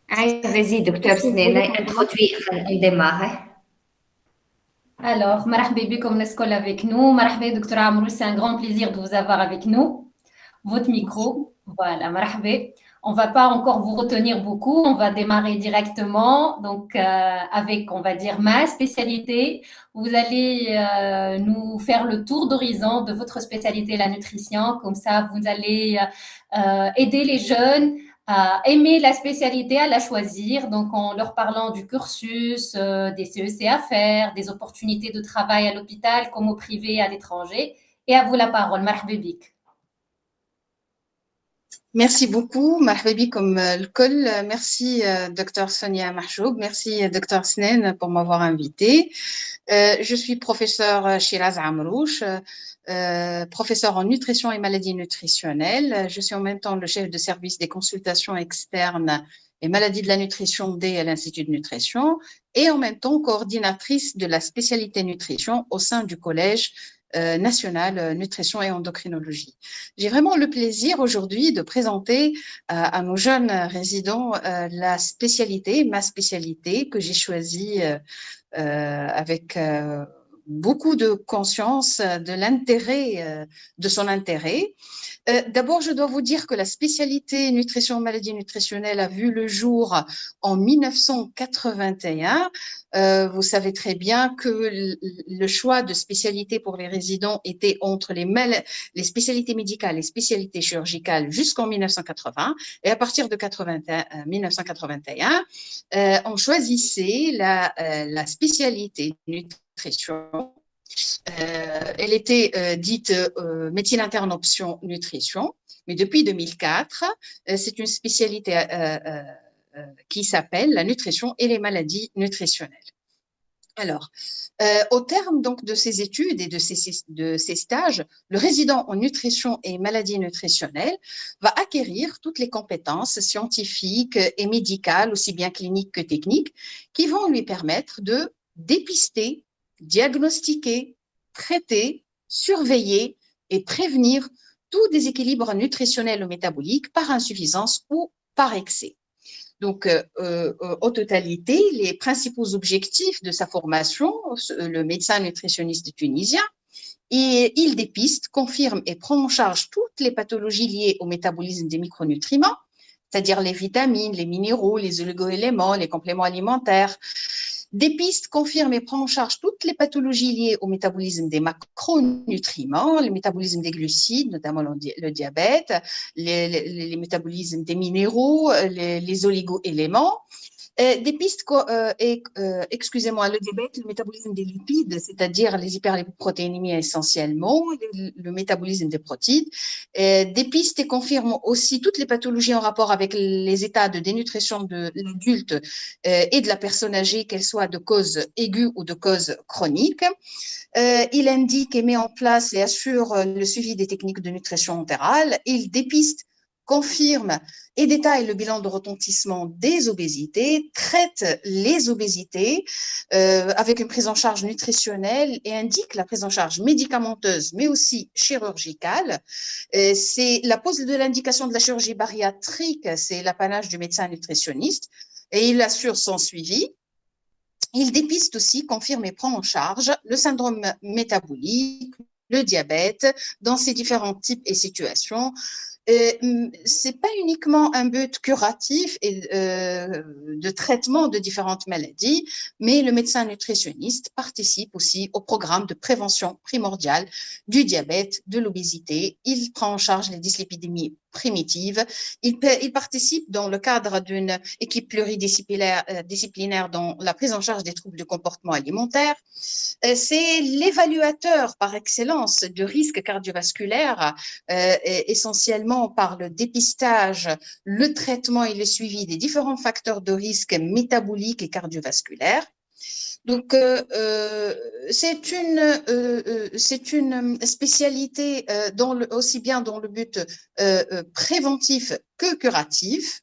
Vas-y, docteur Est-ce que vous voulez Snena, continuer? introduit, on démarre. Alors, marhaba bikom l'école avec nous. Marhaba, docteur Amrou, c'est un grand plaisir de vous avoir avec nous. Votre micro, voilà, marhaba. On va pas encore vous retenir beaucoup, on va démarrer directement. Donc, avec, on va dire, ma spécialité. Vous allez nous faire le tour d'horizon de votre spécialité, la nutrition. Comme ça, vous allez aider les jeunes à aimer la spécialité, à la choisir, donc en leur parlant du cursus, des CEC à faire, des opportunités de travail à l'hôpital comme au privé à l'étranger. Et à vous la parole, marhaba bik. Merci beaucoup, Mahbabi comme le col. Merci, Dr Sonia Mahjoub. Merci, Dr Snen, pour m'avoir invité. Je suis professeur Shiraz Amrouche, professeur en nutrition et maladies nutritionnelles. Je suis en même temps le chef de service des consultations externes et maladies de la nutrition D à l'Institut de nutrition et en même temps coordinatrice de la spécialité nutrition au sein du collège national nutrition et endocrinologie. J'ai vraiment le plaisir aujourd'hui de présenter à nos jeunes résidents la spécialité, ma spécialité que j'ai choisie avec beaucoup de conscience de l'intérêt, de son intérêt. D'abord, je dois vous dire que la spécialité nutrition maladie nutritionnelle a vu le jour en 1981. Vous savez très bien que le choix de spécialité pour les résidents était entre les spécialités médicales et spécialités chirurgicales jusqu'en 1980. Et à partir de 1981, on choisissait la spécialité nutrition. Elle était dite médecine interne option nutrition, mais depuis 2004, c'est une spécialité qui s'appelle la nutrition et les maladies nutritionnelles. Alors, au terme donc de ces études et de ces stages, le résident en nutrition et maladies nutritionnelles va acquérir toutes les compétences scientifiques et médicales, aussi bien cliniques que techniques, qui vont lui permettre de dépister, diagnostiquer, traiter, surveiller et prévenir tout déséquilibre nutritionnel ou métabolique par insuffisance ou par excès. Donc, en totalité, les principaux objectifs de sa formation, le médecin nutritionniste tunisien, il dépiste, confirme et prend en charge toutes les pathologies liées au métabolisme des micronutriments, c'est-à-dire les vitamines, les minéraux, les oligoéléments, les compléments alimentaires, dépiste, confirme et prend en charge toutes les pathologies liées au métabolisme des macronutriments, le métabolisme des glucides, notamment le diabète, les métabolismes des minéraux, les oligoéléments. Des pistes, excusez-moi, le diabète, le métabolisme des lipides, c'est-à-dire les hyperlipoprotéinémies essentiellement, le métabolisme des protéines. Des pistes et confirment aussi toutes les pathologies en rapport avec les états de dénutrition de l'adulte et de la personne âgée, qu'elles soient de cause aiguë ou de cause chronique. Il indique et met en place et assure le suivi des techniques de nutrition entérale. Il dépiste, confirme et détaille le bilan de retentissement des obésités, traite les obésités avec une prise en charge nutritionnelle et indique la prise en charge médicamenteuse, mais aussi chirurgicale. C'est la pose de l'indication de la chirurgie bariatrique, c'est l'apanage du médecin nutritionniste et il assure son suivi. Il dépiste aussi, confirme et prend en charge le syndrome métabolique, le diabète dans ses différents types et situations. C'est pas uniquement un but curatif et de traitement de différentes maladies, mais le médecin nutritionniste participe aussi au programme de prévention primordiale du diabète, de l'obésité. Il prend en charge les dyslipidémies primitives. Il participe dans le cadre d'une équipe pluridisciplinaire dans la prise en charge des troubles de comportement alimentaire. C'est l'évaluateur par excellence du risque cardiovasculaire, essentiellement par le dépistage, le traitement et le suivi des différents facteurs de risque métaboliques et cardiovasculaires. Donc, c'est une spécialité aussi bien dans le but préventif que curatif.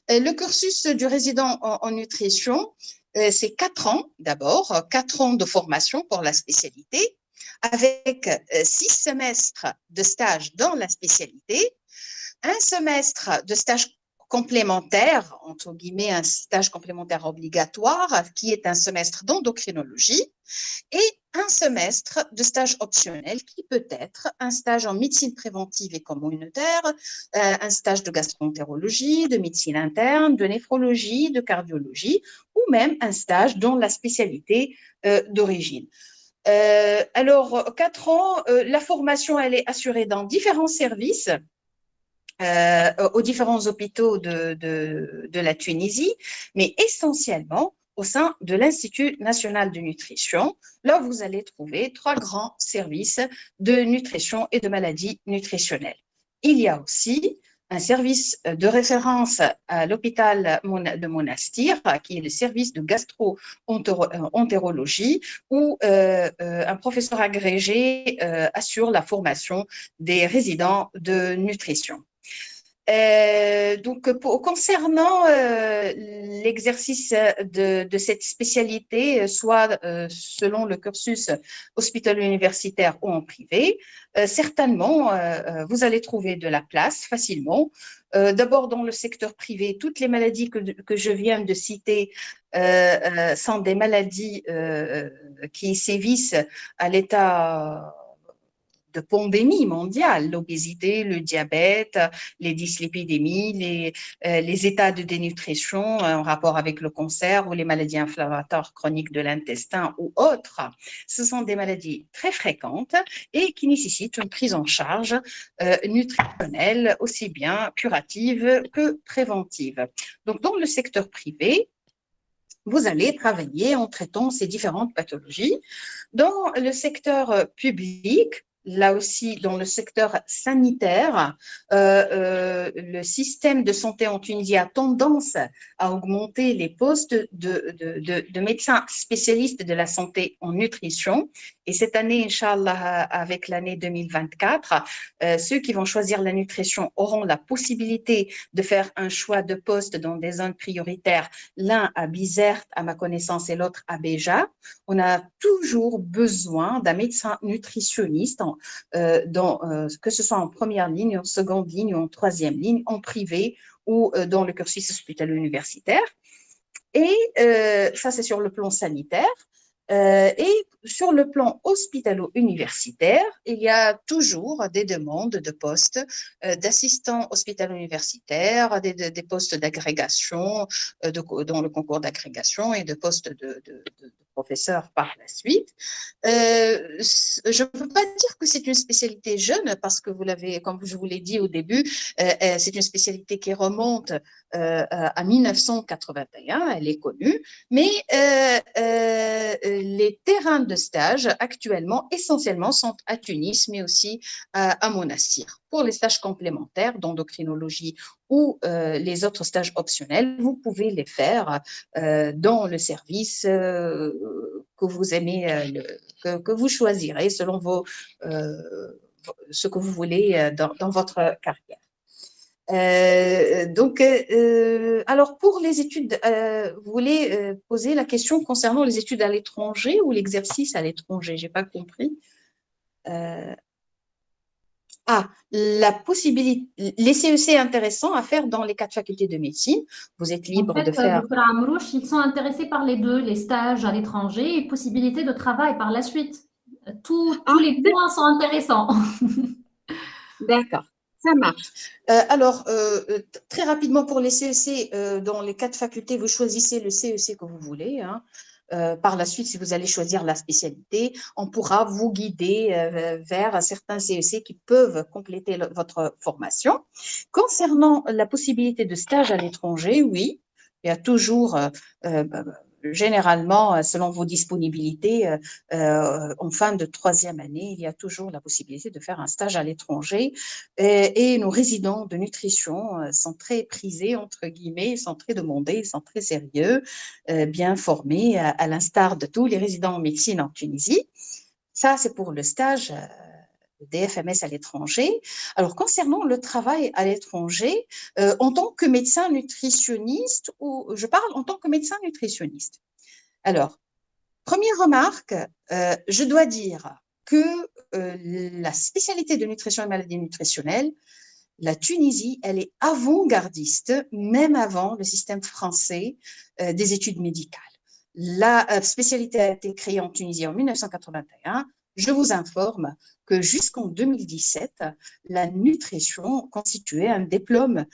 Le cursus du résident en nutrition, c'est 4 ans d'abord, 4 ans de formation pour la spécialité, avec 6 semestres de stage dans la spécialité, un semestre de stage complémentaire, entre guillemets, un stage complémentaire obligatoire, qui est un semestre d'endocrinologie, et un semestre de stage optionnel qui peut être un stage en médecine préventive et communautaire, un stage de gastroentérologie, de médecine interne, de néphrologie, de cardiologie, ou même un stage dans la spécialité d'origine. Alors, 4 ans, la formation, elle est assurée dans différents services, aux différents hôpitaux de la Tunisie, mais essentiellement au sein de l'Institut national de nutrition. Là, vous allez trouver 3 grands services de nutrition et de maladies nutritionnelles. Il y a aussi un service de référence à l'hôpital de Monastir, qui est le service de gastro-entérologie, où un professeur agrégé assure la formation des résidents de nutrition. Donc, concernant l'exercice de cette spécialité, soit selon le cursus hospitalo-universitaire ou en privé, certainement, vous allez trouver de la place facilement. D'abord, dans le secteur privé, toutes les maladies que je viens de citer sont des maladies qui sévissent à l'état de pandémie mondiale, l'obésité, le diabète, les dyslipidémies, les états de dénutrition en rapport avec le cancer ou les maladies inflammatoires chroniques de l'intestin ou autres. Ce sont des maladies très fréquentes et qui nécessitent une prise en charge nutritionnelle, aussi bien curative que préventive. Donc, dans le secteur privé, vous allez travailler en traitant ces différentes pathologies. Dans le secteur public, là aussi, dans le secteur sanitaire, le système de santé en Tunisie a tendance à augmenter les postes de médecins spécialistes de la santé en nutrition. Et cette année, Inch'Allah, avec l'année 2024, ceux qui vont choisir la nutrition auront la possibilité de faire un choix de poste dans des zones prioritaires, l'un à Bizerte, à ma connaissance, et l'autre à Béja. On a toujours besoin d'un médecin nutritionniste, que ce soit en première ligne, en seconde ligne, ou en troisième ligne, en privé ou dans le cursus hospitalo-universitaire. Et ça, c'est sur le plan sanitaire. Et sur le plan hospitalo-universitaire, il y a toujours des demandes de postes d'assistants hospitalo-universitaires, des postes d'agrégation, dans le concours d'agrégation, et de postes de professeurs par la suite. Je ne peux pas dire que c'est une spécialité jeune, parce que vous l'avez, comme je vous l'ai dit au début, c'est une spécialité qui remonte à 1981, elle est connue, mais les terrains de stage actuellement, essentiellement, sont à Tunis, mais aussi à Monastir. Pour les stages complémentaires d'endocrinologie ou les autres stages optionnels, vous pouvez les faire dans le service que vous aimez, que vous choisirez selon ce que vous voulez dans votre carrière. Alors pour les études, vous voulez poser la question concernant les études à l'étranger ou l'exercice à l'étranger? J'ai pas compris. La possibilité, les CEC intéressants à faire dans les 4 facultés de médecine. Vous êtes libre de faire. Docteur Amrouche, ils sont intéressés par les deux, les stages à l'étranger et possibilités de travail par la suite. Tous les points sont intéressants. D'accord. Ça marche. Alors, très rapidement pour les CEC, dans les 4 facultés, vous choisissez le CEC que vous voulez. Hein. Par la suite, si vous allez choisir la spécialité, on pourra vous guider vers certains CEC qui peuvent compléter votre formation. Concernant la possibilité de stage à l'étranger, oui, il y a toujours généralement, selon vos disponibilités, en fin de 3e année, il y a toujours la possibilité de faire un stage à l'étranger. Et nos résidents de nutrition sont très prisés, entre guillemets, sont très demandés, sont très sérieux, bien formés, à l'instar de tous les résidents en médecine en Tunisie. Ça, c'est pour le stage DFMS à l'étranger. Alors, concernant le travail à l'étranger, en tant que médecin nutritionniste, ou je parle en tant que médecin nutritionniste. Alors, première remarque, je dois dire que la spécialité de nutrition et maladies nutritionnelles la Tunisie, elle est avant-gardiste, même avant le système français des études médicales. La spécialité a été créée en Tunisie en 1981. Je vous informe que jusqu'en 2017, la nutrition constituait un diplôme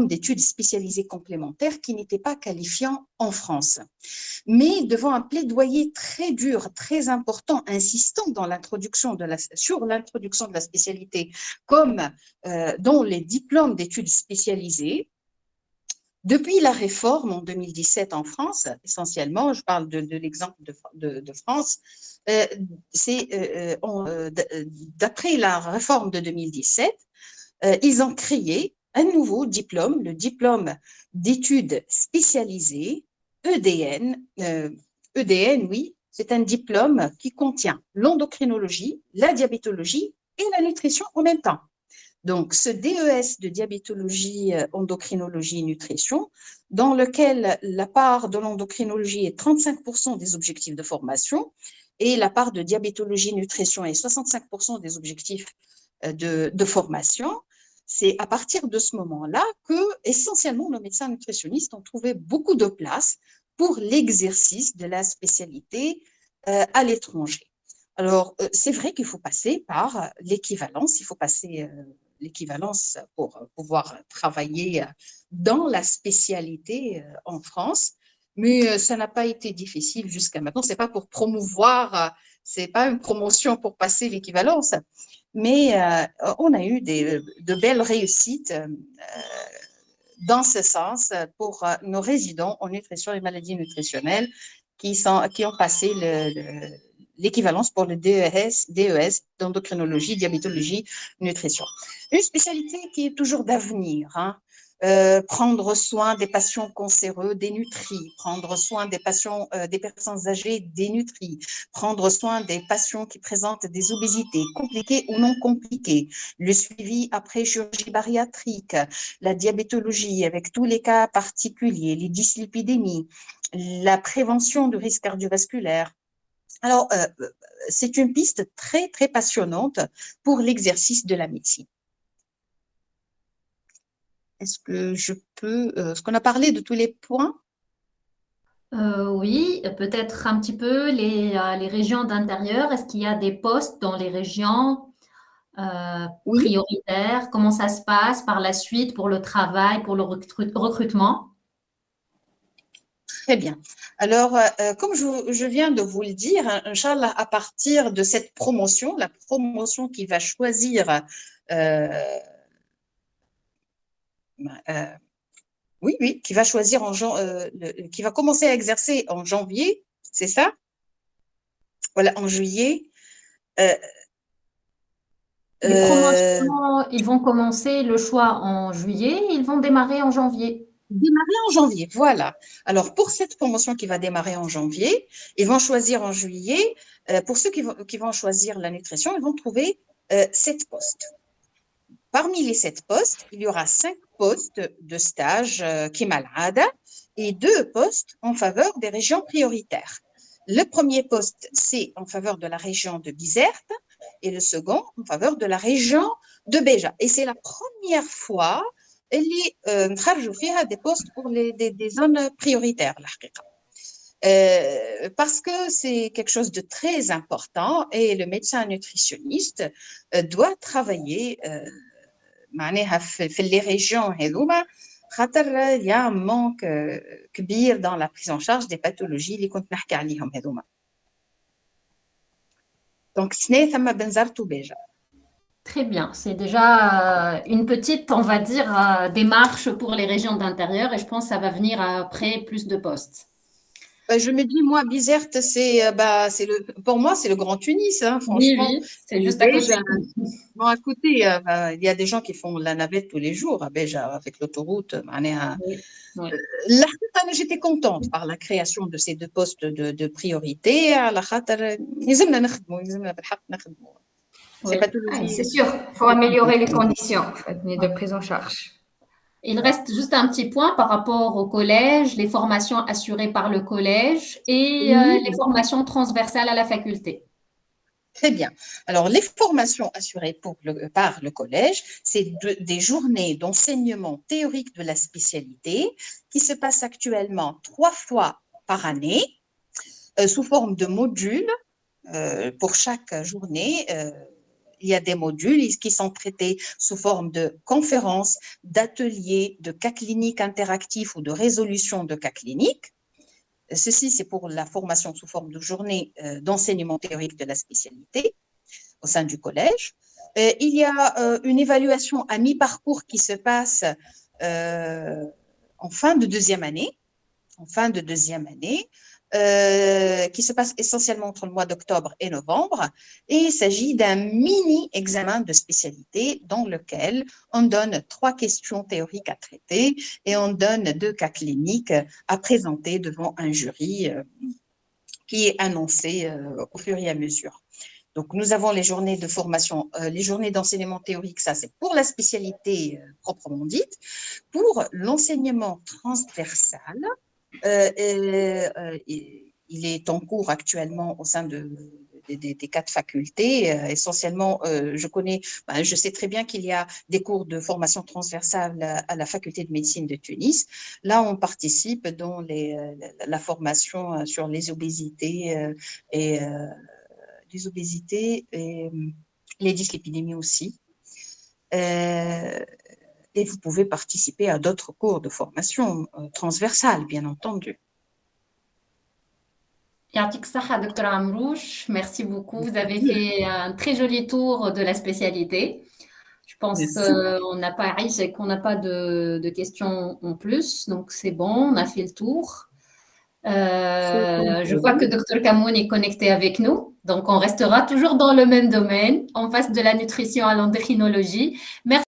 d'études spécialisées complémentaires qui n'était pas qualifiant en France. Mais devant un plaidoyer très dur, très important, insistant sur l'introduction de la spécialité comme dans les diplômes d'études spécialisées, depuis la réforme en 2017 en France, essentiellement, je parle de l'exemple de France, d'après la réforme de 2017, ils ont créé un nouveau diplôme, le diplôme d'études spécialisées, EDN. EDN, oui, c'est un diplôme qui contient l'endocrinologie, la diabétologie et la nutrition en même temps. Donc, ce DES de diabétologie, endocrinologie et nutrition, dans lequel la part de l'endocrinologie est 35% des objectifs de formation et la part de diabétologie et nutrition est 65% des objectifs de formation, c'est à partir de ce moment-là que, essentiellement, nos médecins nutritionnistes ont trouvé beaucoup de place pour l'exercice de la spécialité à l'étranger. Alors, c'est vrai qu'il faut passer par l'équivalence, il faut passer l'équivalence pour pouvoir travailler dans la spécialité en France, mais ça n'a pas été difficile jusqu'à maintenant. C'est pas pour promouvoir, c'est pas une promotion pour passer l'équivalence, mais on a eu de belles réussites dans ce sens pour nos résidents en nutrition et maladies nutritionnelles qui ont passé l'équivalence pour le DES d'endocrinologie, diabétologie, nutrition. Une spécialité qui est toujours d'avenir, hein. Prendre soin des patients cancéreux dénutris, prendre soin des patients, des personnes âgées dénutries, prendre soin des patients qui présentent des obésités compliquées ou non compliquées, le suivi après chirurgie bariatrique, la diabétologie avec tous les cas particuliers, les dyslipidémies, la prévention du risque cardiovasculaire. Alors, c'est une piste très, très passionnante pour l'exercice de la médecine. Est-ce que je peux… Est-ce qu'on a parlé de tous les points? Oui, peut-être un petit peu les régions d'intérieur. Est-ce qu'il y a des postes dans les régions Oui, prioritaires? Comment ça se passe par la suite pour le travail, pour le recrutement? très bien. Alors, comme je viens de vous le dire, Inch'Allah, à partir de cette promotion, la promotion qui va choisir… oui, oui, qui va choisir qui va commencer à exercer en janvier, c'est ça? Voilà, en juillet. Les promotions, ils vont commencer le choix en juillet, ils vont démarrer en janvier. Démarrer en janvier, voilà. Alors, pour cette promotion qui va démarrer en janvier, ils vont choisir en juillet. Pour ceux qui vont choisir la nutrition, ils vont trouver 7 postes. Parmi les 7 postes, il y aura 5 postes de stage Kimalada et 2 postes en faveur des régions prioritaires. Le premier poste, c'est en faveur de la région de Bizerte et le second en faveur de la région de Béja. Et c'est la première fois اللي نخرجوا فيها des postes pour des zones prioritaires parce que c'est quelque chose de très important et le médecin nutritionniste doit travailler معناها في les régions هذوما خاطر il y a un manque كبير dans la prise en charge des pathologies اللي كنت نحكي عليهم هذوما. Donc سنة ثم بنزرت وباجة. Très bien, c'est déjà une petite, on va dire, démarche pour les régions d'intérieur et je pense que ça va venir après plus de postes. Je me dis, moi, Bizerte, pour moi, c'est le Grand Tunis, hein, franchement. Oui, c'est juste à côté. Bon, à côté, il y a des gens qui font la navette tous les jours à Béja avec l'autoroute. Oui. J'étais contente par la création de ces 2 postes de priorité. Oui. C'est sûr, il faut améliorer les conditions de prise en charge. Il reste juste un petit point par rapport au collège, les formations assurées par le collège et les formations transversales à la faculté. Très bien. Alors, les formations assurées par le collège, c'est des journées d'enseignement théorique de la spécialité qui se passent actuellement 3 fois par année sous forme de modules. Pour chaque journée, il y a des modules qui sont traités sous forme de conférences, d'ateliers, de cas cliniques interactifs ou de résolution de cas cliniques. Ceci, c'est pour la formation sous forme de journée d'enseignement théorique de la spécialité au sein du collège. Il y a une évaluation à mi-parcours qui se passe en fin de deuxième année, qui se passe essentiellement entre le mois d'octobre et novembre. Et il s'agit d'un mini-examen de spécialité dans lequel on donne 3 questions théoriques à traiter et on donne 2 cas cliniques à présenter devant un jury qui est annoncé au fur et à mesure. Donc, nous avons les journées de formation, les journées d'enseignement théorique, ça c'est pour la spécialité proprement dite. Pour l'enseignement transversal, il est en cours actuellement au sein des 4 facultés. Essentiellement, je sais très bien qu'il y a des cours de formation transversale à la faculté de médecine de Tunis. Là, on participe dans la formation sur les obésités et les dyslipidémies aussi. Et vous pouvez participer à d'autres cours de formation transversale, bien entendu. Yatik Saha, Dr Amrouche, merci beaucoup. Vous avez fait un très joli tour de la spécialité. Je pense qu'on n'a pas de questions en plus, donc c'est bon, on a fait le tour. Je vois que Dr Kamoun est connecté avec nous, donc on restera toujours dans le même domaine, en face de la nutrition à l'endocrinologie. Merci.